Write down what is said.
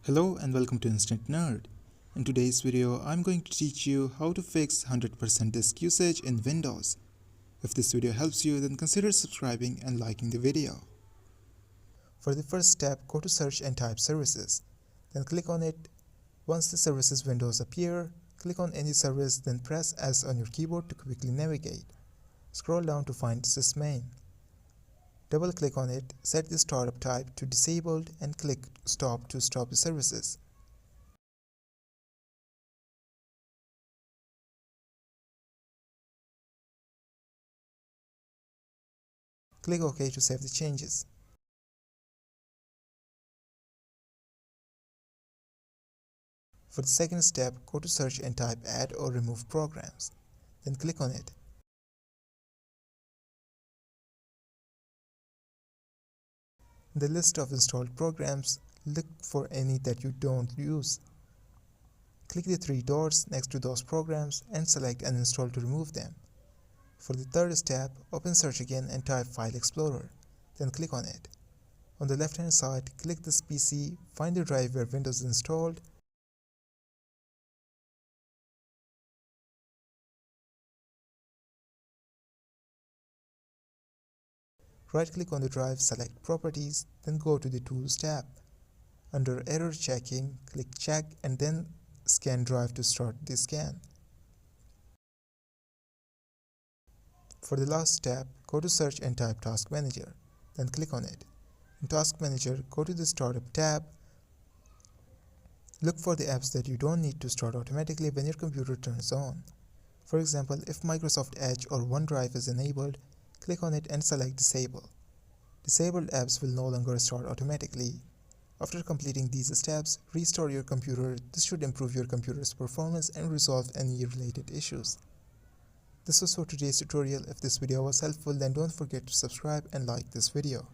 Hello and welcome to Instant Nerd. In today's video, I'm going to teach you how to fix 100% disk usage in Windows. If this video helps you, then consider subscribing and liking the video. For the first step, go to Search and type Services. Then click on it. Once the Services windows appear, click on any service, then press S on your keyboard to quickly navigate. Scroll down to find SysMain. Double-click on it, set the startup type to disabled and click Stop to stop the services. Click OK to save the changes. For the second step, go to Search and type Add or Remove Programs. Then click on it. In the list of installed programs, look for any that you don't use. Click the three dots next to those programs and select Uninstall to remove them. For the third step, open Search again and type File Explorer. Then click on it. On the left-hand side, click this PC, find the drive where Windows is installed. Right-click on the drive, select Properties, then go to the Tools tab. Under Error Checking, click Check and then Scan Drive to start the scan. For the last step, go to Search and type Task Manager, then click on it. In Task Manager, go to the Startup tab. Look for the apps that you don't need to start automatically when your computer turns on. For example, if Microsoft Edge or OneDrive is enabled, click on it and select Disable. Disabled apps will no longer start automatically. After completing these steps, restart your computer. This should improve your computer's performance and resolve any related issues. This was for today's tutorial. If this video was helpful, then don't forget to subscribe and like this video.